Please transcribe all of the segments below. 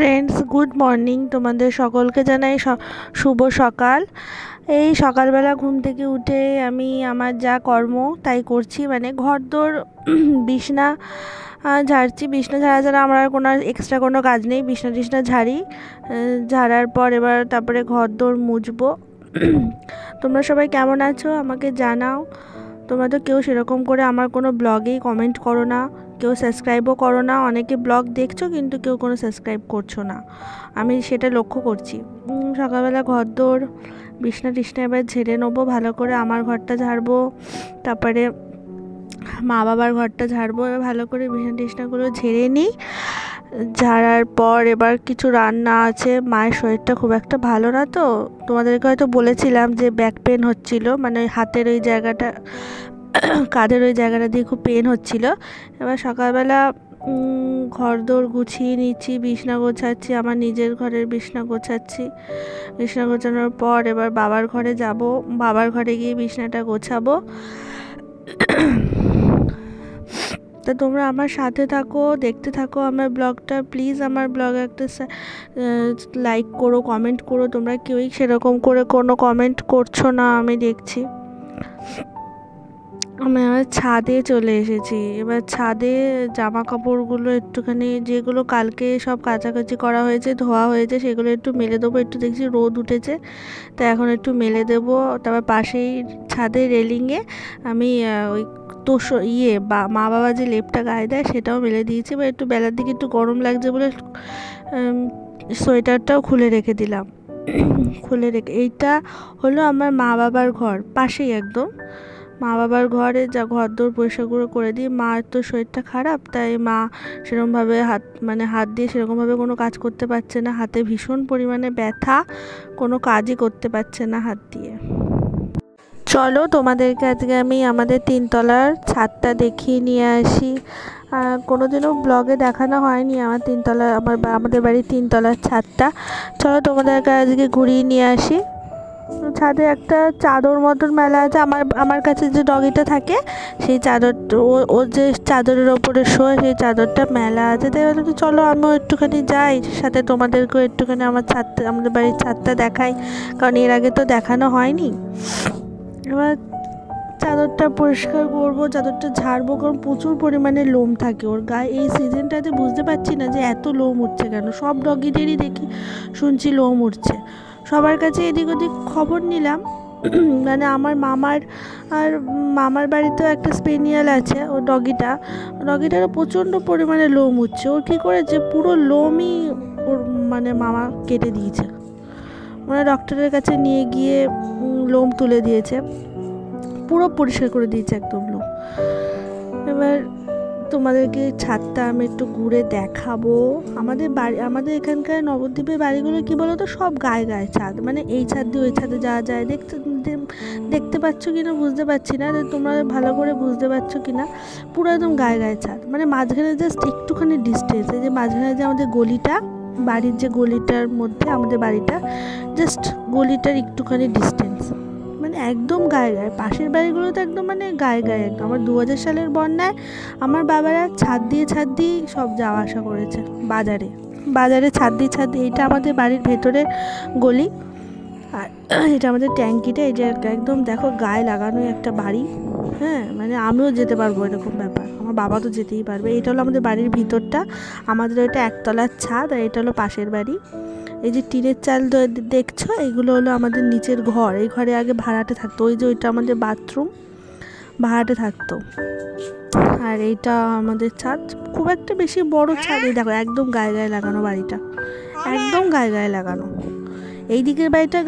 Friends, good morning. তোমাদের সকলকে জানাই শুভ সকাল। এই সকালবেলা ঘুম থেকে উঠে আমি আমার যা কর্ম তাই করছি, মানে ঘরদোর বিছনা ঝাড়ছি। বিছনা ঝাড়া আমার আর কোনো এক্সট্রা কোনো কাজ নেই। বিছনা টিছনা ঝাড়ার পর এবার তারপরে ঘরদোর মুছবো। তোমরা সবাই কেমন আছো আমাকে জানাও। তোমরা তো কেউ সেরকম করে আমার কোনো ব্লগেই কমেন্ট করো না, কেউ সাবস্ক্রাইবও করো না। অনেকে ব্লগ দেখছো কিন্তু কেউ কোনো সাবস্ক্রাইব করছো না, আমি সেটা লক্ষ্য করছি। সকালবেলা ঘরদোর বিছনা টিছনা এবার ঝেড়ে নেবো ভালো করে। আমার ঘরটা ঝাড়বো, তারপরে মা বাবার ঘরটা ঝাড়বো। এবার ভালো করে বিছনা টিছনাগুলো ঝেড়ে নিই। ঝাড়ার পর এবার কিছু রান্না আছে। মায়ের শরীরটা খুব একটা ভালো না, তো তোমাদেরকে হয়তো বলেছিলাম যে ব্যাক পেন হচ্ছিল, মানে হাতের ওই জায়গাটা, কাঁধের ওই জায়গাটা দিয়ে খুব পেন হচ্ছিল। এবার সকালবেলা ঘরদোর গুছিয়ে নিচ্ছি, বিছনা গোছাচ্ছি, আমার নিজের ঘরের বিছনা গোছাচ্ছি। বিছনা গোছানোর পর এবার বাবার ঘরে যাব, বাবার ঘরে গিয়ে বিছনাটা গোছাবো। তা তোমরা আমার সাথে থাকো, দেখতে থাকো আমার ব্লগটা। প্লিজ আমার ব্লগে একটা লাইক করো, কমেন্ট করো। তোমরা কেউই সেরকম করে কোনো কমেন্ট করছো না, আমি দেখছি। আমি আমার ছাদে চলে এসেছি। এবার ছাদে জামা কাপড়গুলো একটুখানি, যেগুলো কালকে সব কাচাকাচি করা হয়েছে, ধোয়া হয়েছে, সেগুলো একটু মেলে দেবো। একটু দেখছি রোদ উঠেছে, তো এখন একটু মেলে দেবো। তারপর পাশেই ছাদে রেলিংয়ে আমি ওই মা বাবা যে লেপটা গায়ে দেয় সেটাও মেলে দিয়েছি। বা একটু বেলার দিকে একটু গরম লাগছে বলে সোয়েটারটাও খুলে রেখে দিলাম। এইটা হলো আমার মা বাবার ঘর, পাশেই একদম মা বাবার ঘরে যা ঘরদোর পরিষ্কার করে দিই। মার তো শরীরটা খারাপ, তাই মা সেরকমভাবে হাত দিয়ে সেরকমভাবে কোনো কাজ করতে পারছে না। হাতে ভীষণ পরিমাণে ব্যথা, কোনো কাজই করতে পারছে না হাত দিয়ে। চলো তোমাদেরকে আজকে আমি আমাদের 3তলার ছাদটা দেখিয়ে নিয়ে আসি। কোনোদিনও ব্লগে দেখানো হয়নি আমার আমাদের বাড়ির 3তলার ছাদটা। চলো তোমাদেরকে আজকে ঘুরিয়ে নিয়ে আসি। ছাদে একটা চাদর মতন মেলা আছে। আমার কাছে যে ডগিটা থাকে সেই চাদরটা, ও যে চাদরের ওপরে শোয়, সেই চাদরটা মেলা আছে। তাই বলে তো চলো আমিও একটুখানি যাই সাথে, তোমাদেরকেও একটুখানি আমাদের বাড়ির ছাদটা দেখাই, কারণ এর আগে তো দেখানো হয়নি। এবার চাদরটা পরিষ্কার করবো, চাদরটা ঝাড়বো, কারণ প্রচুর পরিমাণে লোম থাকে ওর গায়ে। এই সিজনটাতে বুঝতে পারছি না যে এত লোম উঠছে কেন। সব ডগিদেরই দেখি শুনছি লোম উঠছে। সবার কাছে এদিক ওদিক খবর নিলাম। মানে আমার মামার বাড়িতেও একটা স্পেনিয়াল আছে, ও ডগিটারও প্রচণ্ড পরিমাণে লোম উঠছে। ওর কী করেছে, পুরো লোমই ওর মামা কেটে দিয়েছে। ডক্টরের কাছে নিয়ে গিয়ে লোম তুলে দিয়েছে, পুরো পরিষ্কার করে দিয়েছে একদম লোম। এবার তোমাদেরকে ছাদটা আমি একটু ঘুরে দেখাবো। আমাদের এখানকার নবদ্বীপের বাড়িগুলো কি বলো তো, সব গায়ে গায়ে ছাদ, মানে এই ছাদ দিয়ে ওই ছাদে যাওয়া যায়। দেখতে পাচ্ছ কিনা বুঝতে পারছি না, তোমরা ভালো করে বুঝতে পারছো কিনা। পুরো একদম গায়ে গায়ে ছাদ, মানে মাঝখানে জাস্ট একটুখানি ডিস্টেন্স, এই যে মাঝখানে যে আমাদের গলিটা, বাড়ির যে গলিটার মধ্যে আমাদের বাড়িটা, জাস্ট গলিটার একটুখানি ডিস্টেন্স, মানে একদম গায়ে গায়ে। পাশের বাড়িগুলো তো একদম গায়ে গায়ে একদম। আমার 2000 সালের বন্যায় আমার বাবারা ছাদ দিয়ে সব যাওয়া আসা করেছে বাজারে ছাদ দিয়ে। এটা আমাদের বাড়ির ভেতরে গলি, আর এটা আমাদের ট্যাঙ্কিটা। এই যে একদম দেখো গায়ে লাগানো একটা বাড়ি। হ্যাঁ, মানে আমিও যেতে পারবো এরকম ব্যাপার, আমার বাবা তো যেতেই পারবে। এটা হলো আমাদের বাড়ির ভিতরটা, আমাদের ওইটা 1তলার ছাদ, আর এটা হলো পাশের বাড়ি। এই যে টিনের চাল দেখছো, এগুলো হলো আমাদের নিচের ঘর। এই ঘরে আগে ভাড়াটে থাকতো, ওই যে ওইটা আমাদের বাথরুম, ভাড়াটে থাকতো। আর এইটা আমাদের ছাদ, খুব একটা বেশি বড় ছাদ। এই দেখো একদম গায়ে গায়ে লাগানো বাড়িটা, একদম গায়ে গায়ে লাগানো। এই দিকের বাড়িটা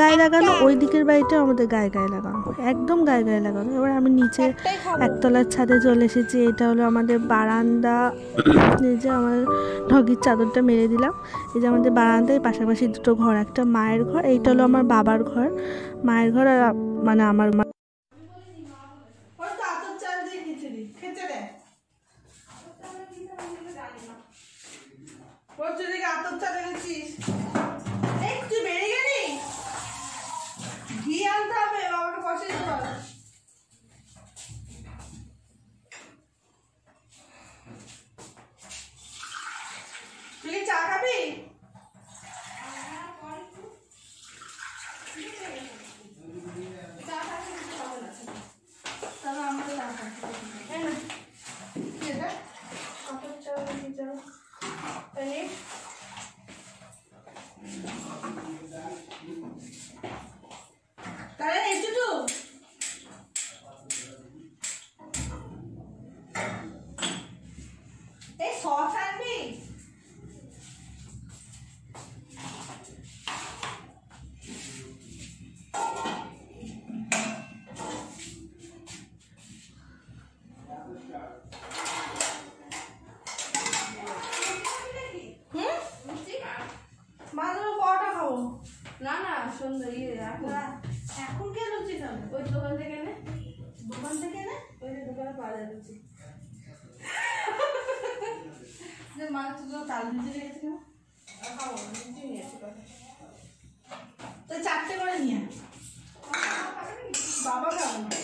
গায়ে লাগানো, ওই দিকের বাড়িটা আমাদের গায়ে গায়ে লাগানো, একদম গায়ে গায়ে লাগানো। এবার আমি নিচে 1তলার ছাদে চলে এসেছি। এটা হলো আমাদের বারান্দা। এই যে আমার ডগির চাদরটা মেরে দিলাম। এই যে আমাদের বারান্দায় পাশাপাশি দুটো ঘর, একটা মায়ের ঘর, এইটা হলো আমার বাবার ঘর, মায়ের ঘর। আর আমার চা খাবি? খাবো না না সন্ধ্যা এখন কে লুচি খাবে ওই দোকান থেকে নে ওই যে দোকানে পাওয়া যায় লুচি মা তো তাল ভিজে রেখেছি না খাবো লুচি নিয়ে আসি তো 4টে করে নিয়ে বাবা খাবো না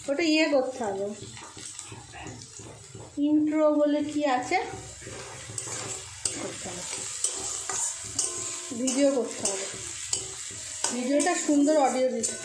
ওটা ইয়ে করতে হবে ইন্ট্রো বলে কি আছে করতে হবে ভিডিও করতে হবে ভিডিওটা সুন্দর অডিও দিতে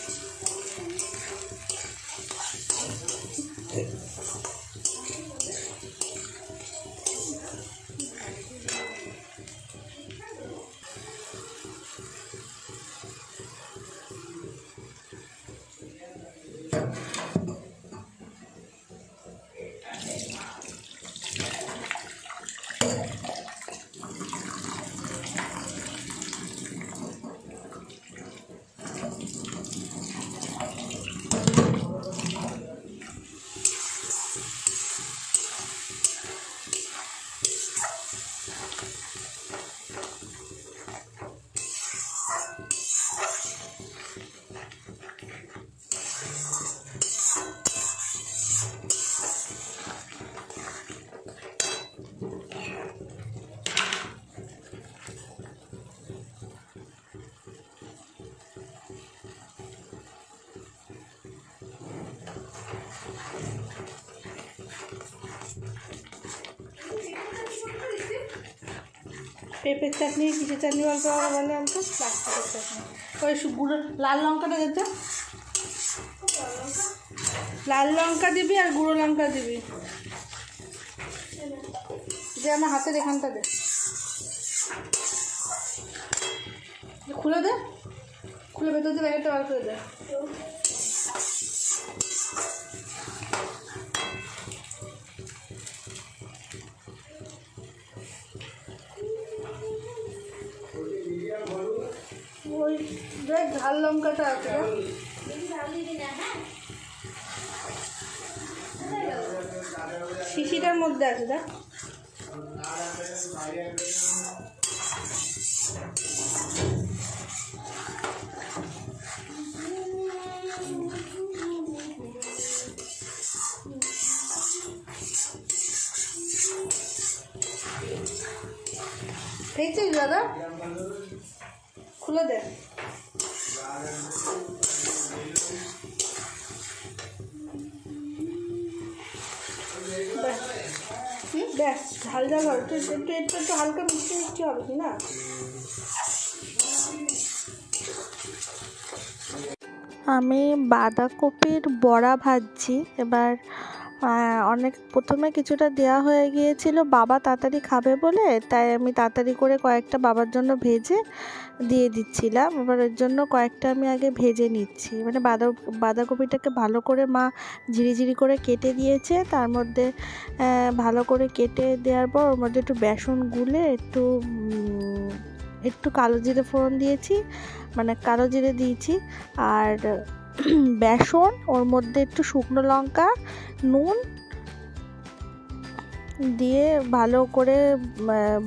पेपर चटनी किसी चटनी वाले हमको प्लास्टिक चटनी और गुड़ लाल लंका देते लाल लंका दिबी और गुड़ो लंका दिबी जे हमारे हाथे एखानटा दे खुले दे खुले भेतर দিয়ে প্যাকেটটা বার করে দে ওই দেখ ঝাল লঙ্কাটা আছে ঝাল দিবি না হ্যাঁ শিশিটার মধ্যে আছে দেখ। দেখছিস দাদা, খুলে দে। ব্যাস ঝাল ঝাল হবে, একটু হালকা মিষ্টি মিষ্টি হবে কি না। আমি বাঁধাকপির বড়া ভাজছি। এবার অনেক প্রথমে কিছুটা দেওয়া হয়ে গিয়েছিল, বাবা তাড়াতাড়ি খাবে বলে, তাই আমি তাড়াতাড়ি করে কয়েকটা বাবার জন্য ভেজে দিয়ে দিচ্ছিলাম। এবার এর জন্য কয়েকটা আমি আগে ভেজে নিচ্ছি। মানে বাঁধাকপিটাকে ভালো করে মা ঝিরিঝিরি করে কেটে দিয়েছে, তার মধ্যে ভালো করে কেটে দেওয়ার পর ওর মধ্যে একটু বেসন গুলে একটু কালো জিরে ফোড়ন দিয়েছি, মানে কালো জিরে দিয়েছি, আর বেসন, ওর মধ্যে একটু শুকনো লঙ্কা, নুন দিয়ে ভালো করে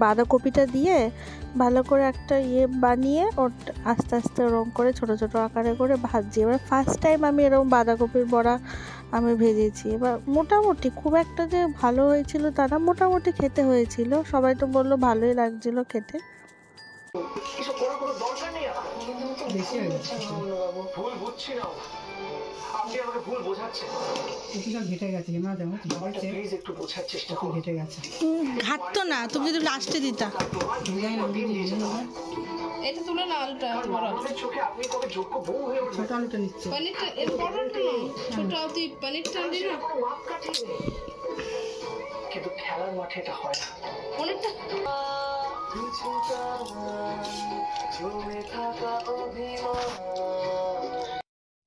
বাঁধাকপিটা দিয়ে ভালো করে একটা বানিয়ে ওর আস্তে আস্তে ওরকম করে ছোট ছোট আকারে করে ভাজছি। এবার ফার্স্ট টাইম আমি এরকম বাঁধাকপির বড়া আমি ভেজেছি। এবার মোটামুটি খুব একটা যে ভালো হয়েছিল তা না, মোটামুটি খেতে হয়েছিল। সবাই তো বললো ভালোই লাগছিল খেতে। ঘাটতো না, তুমি যদি লাস্টে দিতা। এটা তুলে না, আলুটা ছোট আলুটা নিচ্ছে, পনিরটা এর বড়টা না, ছোট আলু পনিরটা দিই না, কিন্তু খেলার মাঠে এটা হয় না। পনিরটা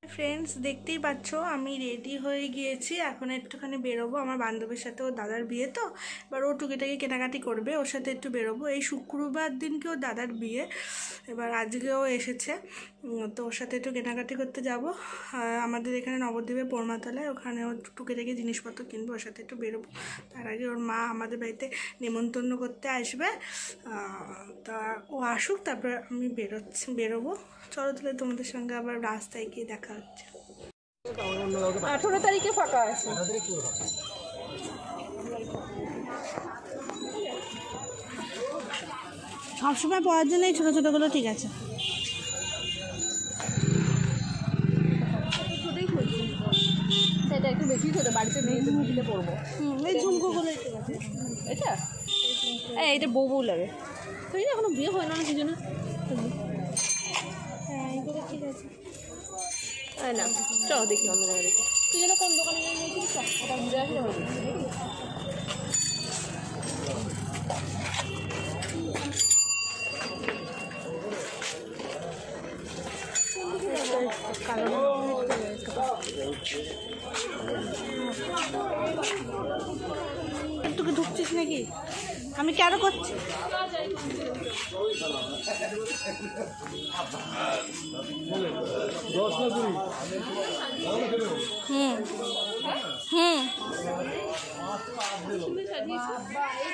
ফ্রেন্ডস, দেখতেই পাচ্ছ আমি রেডি হয়ে গিয়েছি। এখন একটুখানি বেরোবো আমার বান্ধবীর সাথে, ওর দাদার বিয়ে তো, এবার ও টুকিটাকি কেনাকাটি করবে, ওর সাথে একটু বেরোবো। এই শুক্রবার দিনকে ওর দাদার বিয়ে, এবার আজকেও এসেছে, তো ওর সাথে একটু কেনাকাটি করতে যাব। আমাদের এখানে নবদ্বীপে পোড়মাতলায়, ওখানে ওর টুকিটাকি জিনিসপত্র কিনবো, ওর সাথে একটু বেরোবো। তার আগে ওর মা আমাদের বাড়িতে নেমন্তন্ন করতে আসবে, তা ও আসুক, তারপর আমি বেরোবো। চলো তাহলে তোমাদের সঙ্গে আবার রাস্তায় গিয়ে দেখা হচ্ছে। 18 তারিখে ফাঁকা আছে। সবসময় পড়ার জন্য এই ছোটো ছোটোগুলো ঠিক আছে। সেটা একটু বেশি ছোটো, বাড়িতে নিয়ে পড়বো। এই ঝুমকোগুলো ঠিক আছে। এটা বউ লাগে, তুই না এখনো বিয়ে হয় না কি জন্য। হ্যাঁ এগুলো ঠিক আছে। না চলো দেখি অন্য জায়গায় দেখি। তুই যেন কোন দোকানে নিয়েছিস, ওটা ঘুরে আসলে হবে। তোকে ঢুকছিস নাকি? আমি কেন করছি?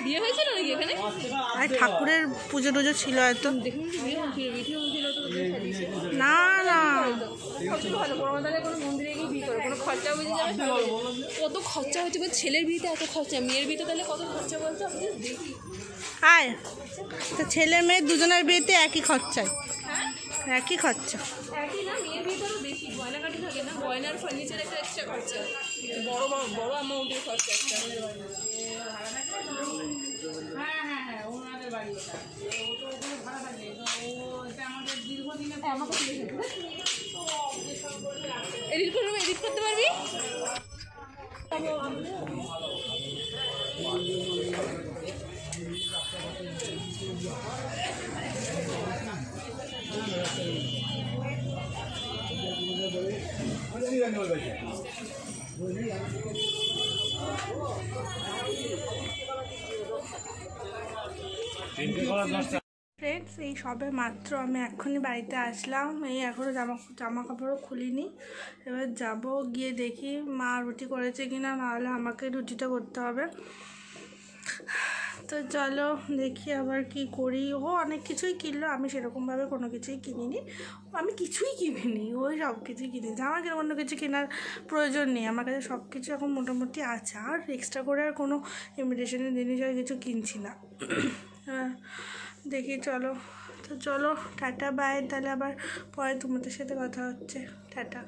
বিয়ে হয়েছিল নাকি এখানে? ঠাকুরের পুজো টুজো ছিল হয়তো। না না কোনো মন্দিরে গিয়ে বিয়ে করে কোনো খরচা বুঝে যাবে। কত খরচা হচ্ছে, ছেলের বিয়েতে এত খরচা, মেয়ের বিয়েতে তাহলে কত খরচা বলতো আপনি দেখি। আয় তো ছেলে মেয়ে দুজনের বিয়েতে একই খরচায়। একই খরচা, একই না, মেয়ের বিয়েতে আরও বেশি গয়নাকাটি থাকে না, গয়নার ফার্নিচার একটা এক্সট্রা খরচা, বড় বড় অ্যামাউন্টের খরচা একটা। হ্যাঁ হ্যাঁ হ্যাঁ, ওনাদের বাড়ি ওটা, ও তো ওখানে ভাড়া থাকে, তো এটা আমাদের দীর্ঘদিনে আমাকে এডিট করবি, এডিট করতে পারবি। ফ্রেন্ডস, এই সবে মাত্র আমি এক্ষুনি বাড়িতে আসলাম, এই এখনও জামা কাপড়ও খুলিনি। এবার যাব, গিয়ে দেখি মা রুটি করেছে কিনা, নাহলে আমাকে রুটিটা করতে হবে। তো চলো দেখি আবার কি করি। ও অনেক কিছুই কিনলো, আমি সেরকমভাবে কোনো কিছুই কিনিনি, আমি কিছুই কিনিনি, ওই সব কিছুই কিনেছি। আমার কেন অন্য কিছু কেনার প্রয়োজন নেই, আমার কাছে সব কিছু এখন মোটামুটি আছে, আর এক্সট্রা করে আর কোনো ইমিটেশনের জিনিস আর কিছু কিনছি না। দেখি চলো, তো চলো টাটা বাই, তাহলে আবার পরে তোমাদের সাথে কথা হচ্ছে, টাটা।